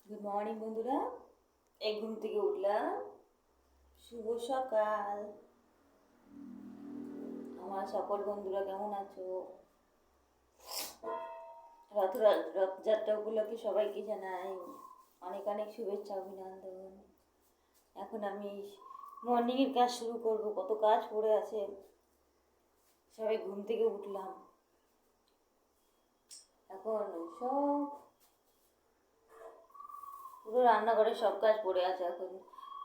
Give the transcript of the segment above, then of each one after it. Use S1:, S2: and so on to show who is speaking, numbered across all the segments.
S1: Good morning বন্ধুরা, এই ঘুম থেকে উঠলাম। শুভ সকাল। আমার সকল বন্ধুরা কেমন আছো? রথযাত্রা উপলক্ষে সবাইকে জানাই অনেক অনেক শুভেচ্ছা, অভিনন্দন। এখন আমি মর্নিংয়ের কাজ শুরু করব। কত কাজ পড়ে আছে। সবাই ঘুম থেকে উঠলাম, এখন সব পুরো রান্নাঘরে সব কাজ পড়ে আছে। এখন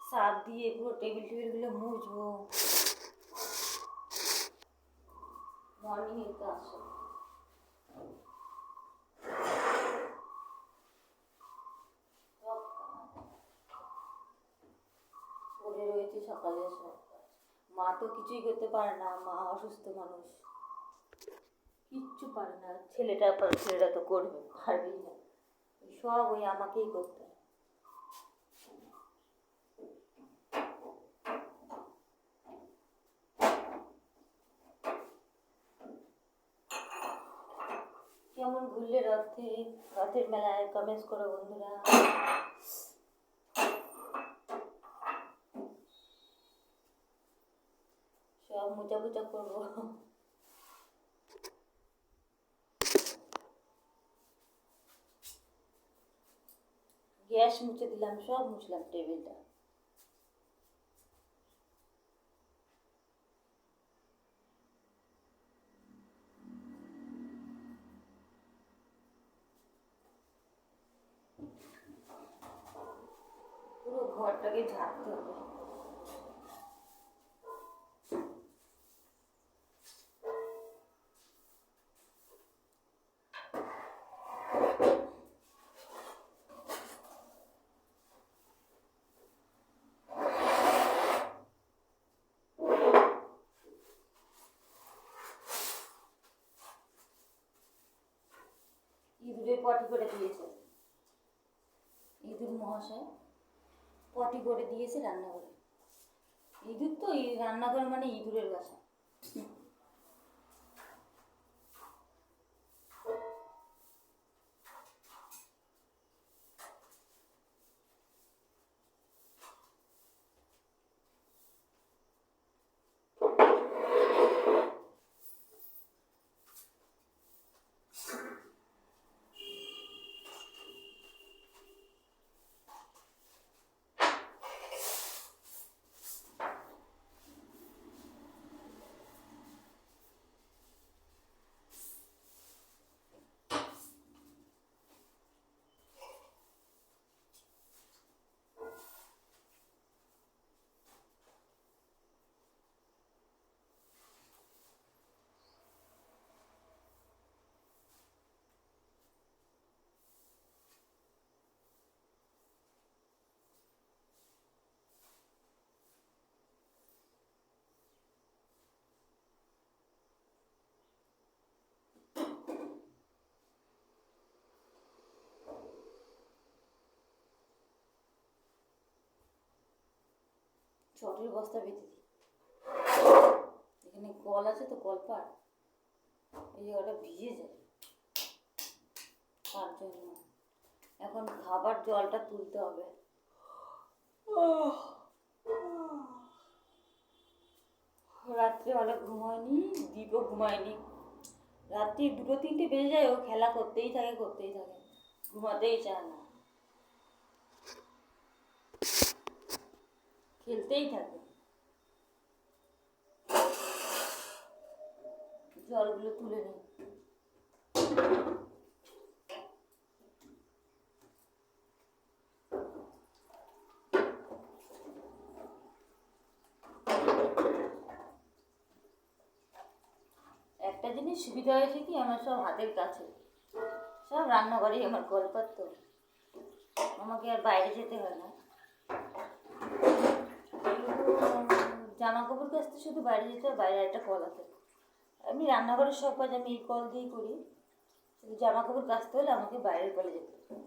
S1: সার্ফ দিয়ে পুরো টেবিলগুলো মুছবো। মর্নিংয়ের কাজ পড়ে রয়েছে সকালে সব কাজ। মা তো কিছুই করতে পারে না, মা অসুস্থ মানুষ, কিচ্ছু পারে না। ছেলেটা তো করবে, পারবেই না। সব ওই আমাকেই করতে হয়। কেমন ঘুরলে রথের মেলায়? কমেন্টস করো বন্ধুরা। সব মোচা করবো। গ্যাস মুছে দিলাম, সব মুছলাম টেবিলটা। পুরো ঘরটাকে ঝাড়তে হবে। ইঁদুরে পটি করে দিয়েছে, ইঁদুর মহাশয় পটি করে দিয়েছে রান্নাঘরে। ইঁদুর তো রান্নাঘর মানে ইঁদুরের বাসা। চটের বস্তা বেঁধে দিই। এখানে কল আছে তো, কল পার এই জায়গাটা ভিজে যায়, তার জন্য এখন খাবার জলটা তুলতে হবে। রাত্রে অনেক ঘুমায়নি, দীপও ঘুমায়নি। রাত্রি 2-3টে বেজে যায়, ও খেলা করতেই থাকে, ঘুমাতেই চায় না, খেলতেই থাকে। জলগুলো তুলে নিই। একটা জিনিস সুবিধা হয়েছে কি, আমার সব হাতের কাছে, সব রান্নাঘরেই আমার কলপাত, তো আমাকে আর বাইরে যেতে হয় না। জামা কাপড় কাচতে শুধু বাইরে যেতে হয়, বাইরে একটা কল আছে। আমি রান্নাঘরের সব কাজ আমি এই কল দিয়েই করি, শুধু জামা কাপড় কাচতে হলে আমাকে বাইরের কলে যেতে হয়।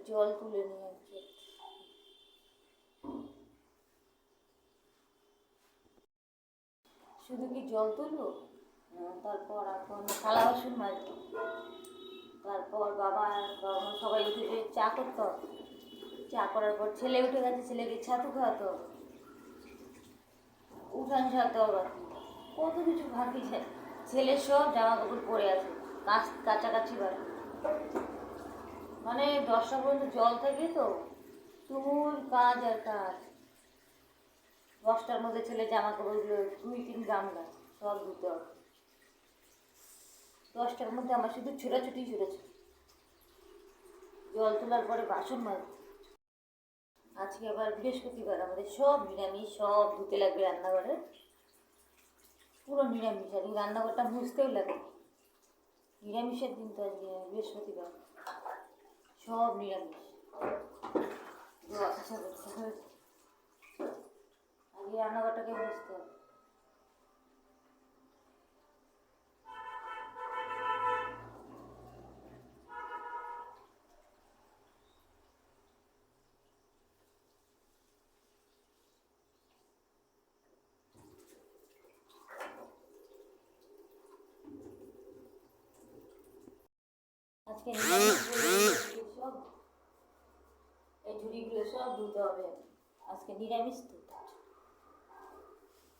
S1: জল তুলে নিয়ে আসছি। শুধু কি জল তুলবো, তারপর এখন থালা বাসন মাজবো, তারপর বাবা সবাই উঠে চা করতে হবে, চা করার পর ছেলে উঠে গেছে, ছেলেকে ছাতু খাওয়াতে হবে, উঠান ঝাড়তে হবে, কত কিছু বাকি যায়। ছেলের সব জামা কাপড় পরে আছে, কাছাকাছি বাড়ি, মানে 10টা পর্যন্ত জল থাকে তো তুমুল কাজ আর কাজ। 10টার মধ্যে ছেলে জামা কাপড়গুলো 2-3 গামলা সব ধুতে হবে। 10টার মধ্যে আমার শুধু ছোটাছুটি জল তোলার পরে বাসন মাজতে। আজকে আবার বৃহস্পতিবার, আমাদের সব নিরামিষ, সব ধুতে লাগবে রান্নাঘরে, পুরো নিরামিষ। আর এই রান্নাঘরটা মুছতেও লাগে, নিরামিষের দিন তো আজকে বৃহস্পতিবার, সব নিরামিষ। আচ্ছা আজকে রান্নাঘরটাকে মুছতে হবে। আজকে সব এই ঝুড়িগুলো সব ধুতে হবে। আজকে নিরামিষ তো,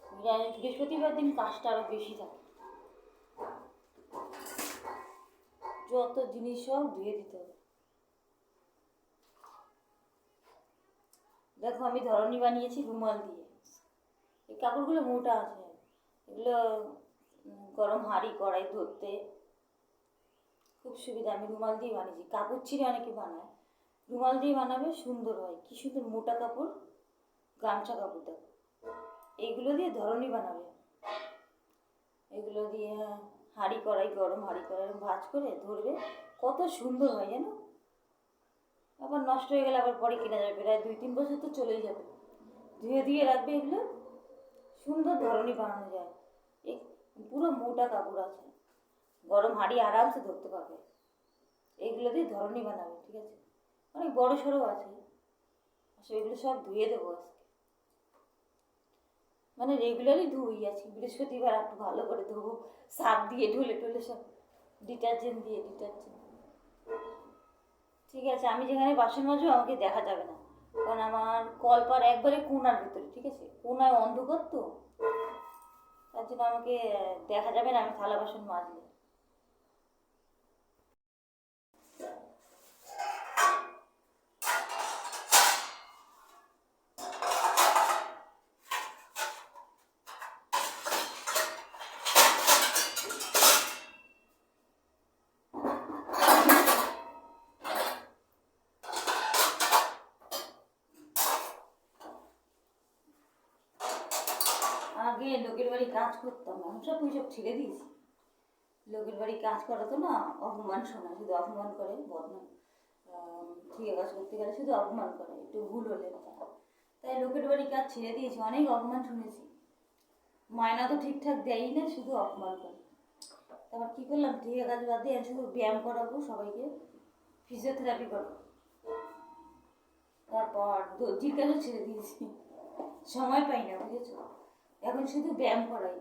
S1: নিরামিষ বৃহস্পতিবার দিন কাজটা আরও বেশি থাকে, যত জিনিস সব ধুয়ে দিতে হবে। দেখো আমি ধরনী বানিয়েছি রুমাল দিয়ে, এই কাপড়গুলো মোটা আছে, এগুলো গরম হাঁড়ি কড়াই ধরতে খুব সুবিধা। আমি রুমাল দিয়ে বানিয়েছি, কাপড় ছিঁড়ে অনেকে বানায়, রুমাল দিয়ে বানাবে সুন্দর হয়, কি সুন্দর মোটা কাপড়, গামছা কাপড়। দেখো এইগুলো দিয়ে ধরনী বানাবে, এগুলো দিয়ে হাঁড়ি কড়াই, গরম হাঁড়ি কড়াই ভাঁজ করে ধরবে, কত সুন্দর হয় জানো। আবার নষ্ট হয়ে গেলে আবার পরে কেনা যাবে, প্রায় 2-3 বছর তো চলেই যাবে। ধুয়ে দিয়ে রাখবে, এগুলো সুন্দর ধরনী বানানো যায়। এই পুরো মোটা কাপড় আছে, গরম হাঁড়ি আরামসে ধরতে পারবে, এইগুলো দিয়ে ধরনী বানাবে, ঠিক আছে। অনেক বড় সড়ো আছে, সেগুলো সব ধুয়ে দেবো আজকে, মানে রেগুলারই ধুই। আজকে বৃহস্পতিবার একটু ভালো করে ধোবো, সার্ফ দিয়ে ঢুলে টুলে সব, ডিটারজেন্ট দিয়ে, ঠিক আছে। আমি যেখানে বাসন মাজবো আমাকে দেখা যাবে না, কারণ আমার কলপার একবারে কোনার ভিতরে, ঠিক আছে, কোনায় অন্ধকার তো, তার জন্য আমাকে দেখা যাবে না আমি থালা বাসন মাজলে। আগে লোকের বাড়ি কাজ করতাম, এখন সব ওইসব ছেড়ে দিয়েছি। লোকের বাড়ি কাজ করা তো না, অপমান শোনা, শুধু অপমান করে, বদনাম, ঠিক কাজ করতে গেলে শুধু অপমান করে, একটু ভুল হলে। তাই লোকের বাড়ি কাজ ছেড়ে দিয়েছি, অনেক অপমান শুনেছি, মায়না তো ঠিকঠাক দেয়ই না, শুধু অপমান করে। তারপর কী করলাম, ঠিক কাজ বাদ দিয়ে শুধু ব্যায়াম করাবো সবাইকে, ফিজিওথেরাপি করবো। তারপর দর্জির কাজও ছেড়ে দিয়েছি, সময় পাই না, বুঝেছো। এখন শুধু ব্যায়াম করাই,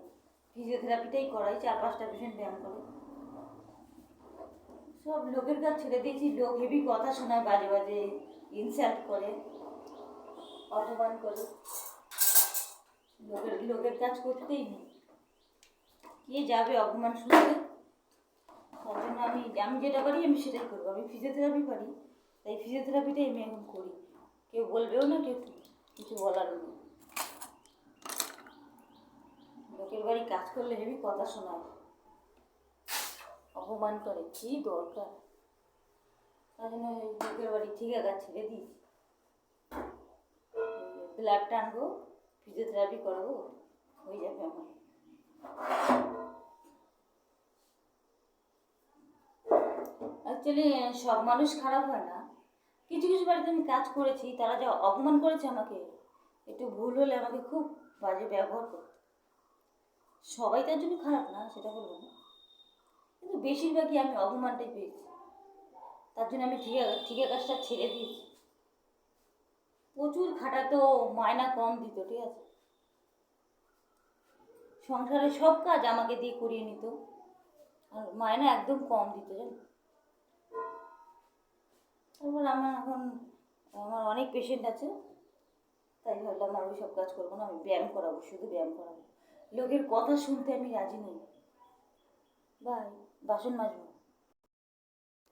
S1: ফিজিওথেরাপিটাই করাই, 4-5টা পেশেন্ট ব্যায়াম করে। সব লোকের কাজ ছেড়ে দিয়েছি। লোক হেভি কথা শোনায়, বাজে বাজে ইনসাল্ট করে, অপমান করে, লোকের কাজ করতেই নেই, কে যাবে অপমান শুনতে। তার জন্য আমি যেটা পারি আমি সেটাই করবো। আমি ফিজিওথেরাপি পারি, তাই ফিজিওথেরাপিটাই আমি এখন করি। কেউ বলবেও না, কেউ কিছু বলার নেই। লোকের বাড়ি কাজ করলে হেভি কথা শোনায়, অপমান করে, কী দরকার। তার জন্য লোকের বাড়ি ঠিক আছে ছেড়ে দিয়েছি। ব্লাড টানবো, ফিজিওথেরাপি করাবো, হয়ে যাবে আমার। অ্যাকচুয়ালি সব মানুষ খারাপ হয় না, কিছু কিছু বাড়িতে আমি কাজ করেছি, তারা যা অপমান করেছে আমাকে, একটু ভুল হলে আমাকে খুব বাজে ব্যবহার করত। সবাই তার জন্য খারাপ না, সেটা বলবো না, কিন্তু বেশিরভাগই আমি অপমানটাই পেয়েছি। তার জন্য আমি ঠিকা কাজটা ছেড়ে দিয়েছি। প্রচুর খাটাতো, মায়না কম দিত, ঠিক আছে। সংসারের সব কাজ আমাকে দিয়ে করিয়ে নিত, আর মায়না একদম কম দিত, জানো। তারপর আমার অনেক পেশেন্ট আছে, তাই ভাবলাম আর ওই সব কাজ করবো না, আমি ব্যায়াম করাবো, শুধু ব্যায়াম করাবো। লোকের কথা শুনতে আমি রাজি নেই। বাই। বাসন মাজবো,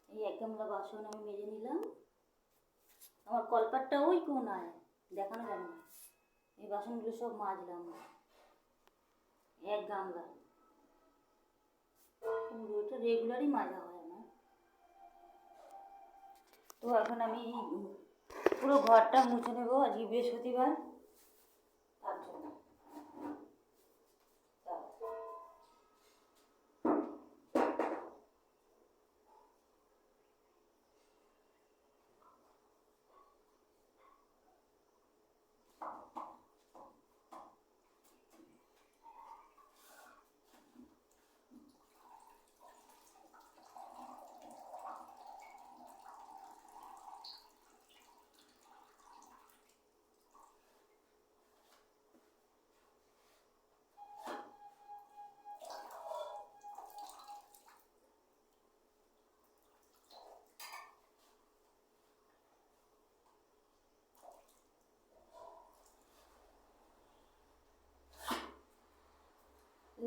S1: এই এক গামলা বাসন আমি মেজে নিলাম। আমার কলপাটটা ওই কোনায়, দেখানো যাবে না। এই বাসনগুলো সব মাজলাম, এক গামলা। ওটা রেগুলারই মাজা হয় আমার। তো এখন আমি পুরো ঘরটা মুছে নেবো, আজকে বৃহস্পতিবার, তার জন্য।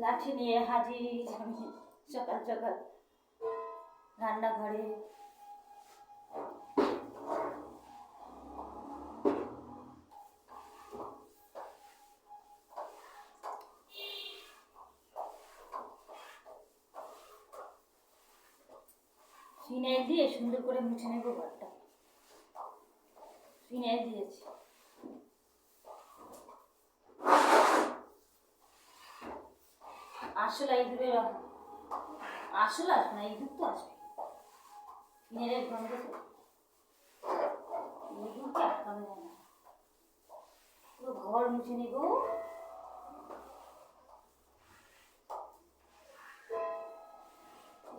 S1: লাঠি নিয়ে হাজির আমি সকাল সকাল রান্নাঘরে। ফিনাইল দিয়ে সুন্দর করে মুছে নেব ঘরটা, ফিনাইল দিয়েছি। আসলে ইঁদুরের আসলে আসবে না, ইঁদুর তো আসবে, ফিনাইলের গন্ধ তো, ইঁদুরকে আটকানো যায় না। পুরো ঘর মুছে নেব।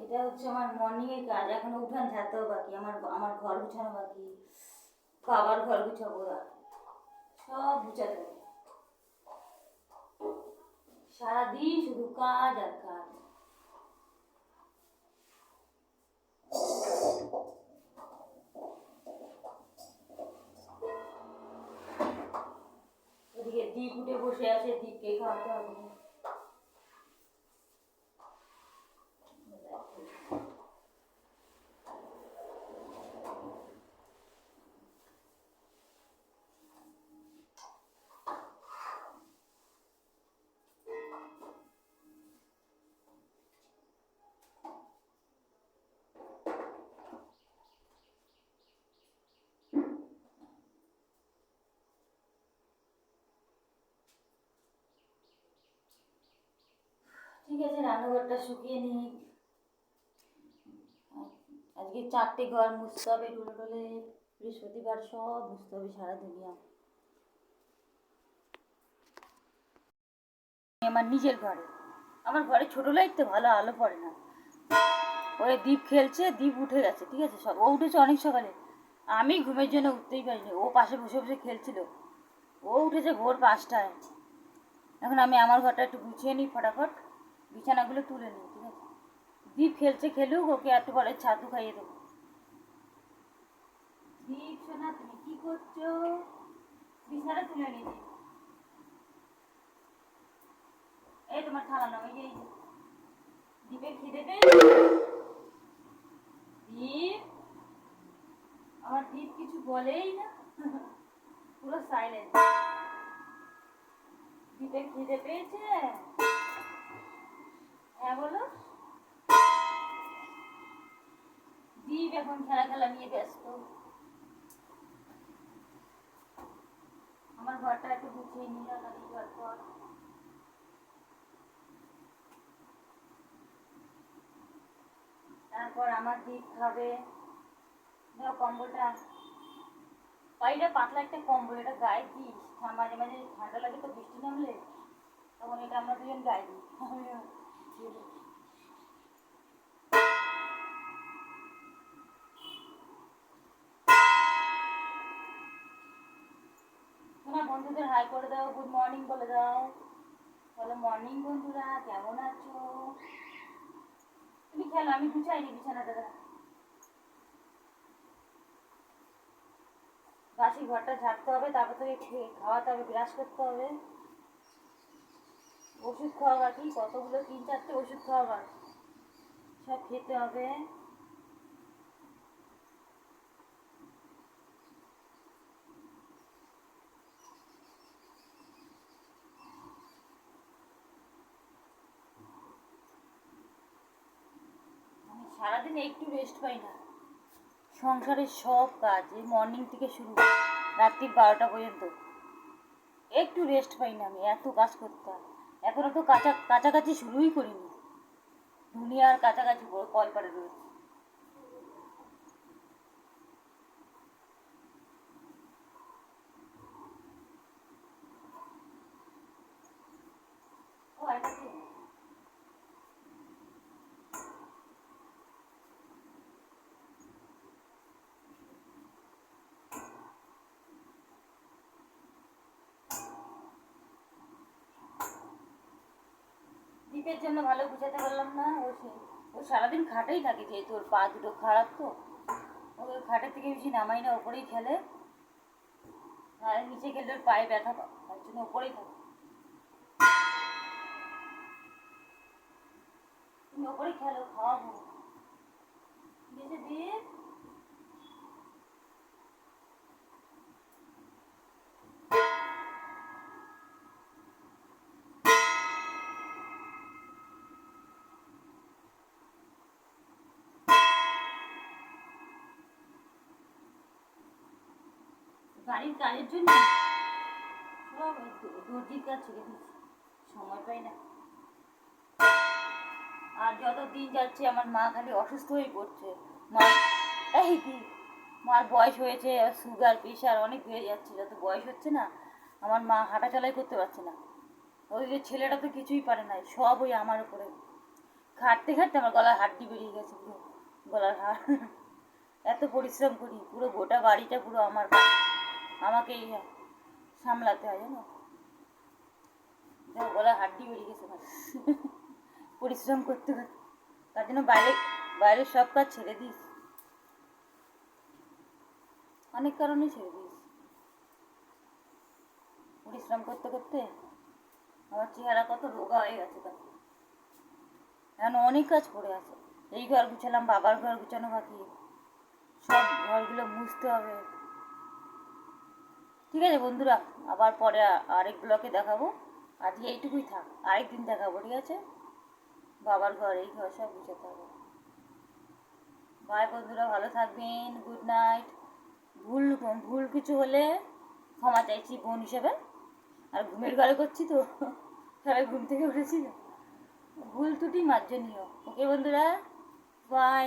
S1: এটা হচ্ছে আমার মর্নিংয়ের কাজ। এখনো উঠান ঝাড়তেও বাকি, আমার ঘর গুছানো বাকি, বাবার ঘর গুছাবো, সব গুছাতে হবে। সারাদিন শুধু কাজ আর কাজ। ওদিকে দীপ উঠে বসে আছে, দীপকে খাওয়াতে হবে। ঠিক আছে, রান্নাঘরটা শুকিয়ে নিই। আজকে 4টে ঘর মুছতে হবে, ডোলে ডোলে। বৃহস্পতিবার সব মুছতে হবে, সারা দুনিয়া। আমার নিজের ঘরে, আমার ঘরে ছোটো লাইট তো, ভালো আলো পড়ে না। ওই দীপ খেলছে, দীপ উঠে গেছে, ঠিক আছে। ও উঠেছে অনেক সকালে, আমি ঘুমের জন্য উঠতেই পারিনি। ও পাশে বসে বসে খেলছিল, ও উঠেছে ভোর 5টায়। এখন আমি আমার ঘরটা একটু গুছিয়ে নিই ফটাফট, বিছানাগুলো তুলে নিই, ঠিক আছে। দীপ খেলছে, খেলুক, ওকে একটু পরে ছাতু খাইয়ে দেবো। দীপ সোনা, তুমি কি করছো? বিছানা তুলে নিই। এই তোমার থালা নাও, এই দীপের খিদে পেয়েছে। দীপ, আমার দীপ কিছু বলেই না, পুরো সাইলেন্ট। দীপের খিদে পেয়েছে? হ্যাঁ বলো। দীপ এখন খেলা নিয়ে ব্যস্ত। আমার ঘরটা একটু গুছিয়ে নিলাম পর। তারপর আমার দীপ খাবে। দেখো কম্বলটা, বাইরে পাতলা একটা কম্বল, এটা গায়ে দিস, মাঝে মাঝে ঠান্ডা লাগে তো, বৃষ্টি নামলে তখন এটা আমরা দুজন গায়ে দিই। বন্ধুদের হাই করে দাও, গুড মর্নিং বলে দাও। বলো মর্নিং বন্ধুরা, কেমন আছো? তুমি খেলো, আমি গুছাইনি বিছানাটা। বাসি ঘরটা ঝাড়তে হবে, তারপর থেকে খাওয়াতে হবে, ব্রাশ করতে হবে, ওষুধ খাওয়াবার কি কতগুলো 3-4টে ওষুধ খাওয়াবার, সব খেতে হবে। আমি সারাদিন একটু রেস্ট পাই না। সংসারের সব কাজ এই মর্নিং থেকে শুরু, রাত্রি 12টা পর্যন্ত একটু রেস্ট পাই না। আমি এত কাজ করতে হয়। এখনো তো কাছাকাছি শুরুই করিনি, দুনিয়ার কাছাকাছি কলপারে রয়েছে। ও এটা কি? দীপের জন্য ভালো বুঝাতে পারলাম না। ও সারাদিন খাটেই থাকে, যেহেতু ওর পা দুটো খারাপ, তো ওকে খাটের থেকে বেশি নামাই না, ওপরেই খেলে। আর নিচে গেলে ওর পায়ে ব্যথা পায়, তার জন্য ওপরেই থাকে। তুমি ওপরেই খেলো, খাওয়াবো। বেশি দীপ, বাড়ির কাজের জন্য সব দর্জির কাজ ছেড়ে দিয়েছি, সময় পাই না। আর যত দিন যাচ্ছে আমার মা খালি অসুস্থ হয়ে পড়ছে। মা এই দি মার বয়স হয়েছে, সুগার প্রেশার অনেক বেড়ে যাচ্ছে। যত বয়স হচ্ছে না, আমার মা হাঁটা চলাই করতে পারছে না। ওই ছেলেটা তো কিছুই পারে না, সব ওই আমার উপরে। খাটতে খাটতে আমার গলার হাড্ডি বেরিয়ে গেছে, পুরো গলার হাড়। এত পরিশ্রম করি, পুরো গোটা বাড়িটা পুরো আমার, আমাকেই সামলাতে হয় জানো। গলার হাড্ডি বেরিয়ে গেছে আমার। পরিশ্রম করতে করতে, তার জন্য বাইরের সব কাজ ছেড়ে দিস, অনেক কারণে ছেড়ে দিস। পরিশ্রম করতে করতে আমার চেহারা কত রোগা হয়ে গেছে। তখন এখন অনেক কাজ পড়ে আছে। এই ঘর গুছালাম, বাবার ঘর গুছানো বাকি, সব ঘরগুলো মুছতে হবে। ঠিক আছে বন্ধুরা, আবার পরে আরেক ব্লকে দেখাবো। আজকে এইটুকুই থাক, আরেকদিন দেখাবো, ঠিক আছে? বাবার ঘর, এই ঘর সব গুছাতে হবে। বাই বন্ধুরা, ভালো থাকবেন, গুড নাইট। ভুল ভুল কিছু হলে ক্ষমা চাইছি বোন হিসেবে। আর ঘুমের ঘরে করছি তো, সবাই ঘুম থেকে উঠেছি তো, ভুল ত্রুটি মার্জনীয়। ওকে বন্ধুরা, বাই,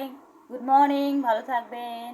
S1: গুড মর্নিং, ভালো থাকবেন।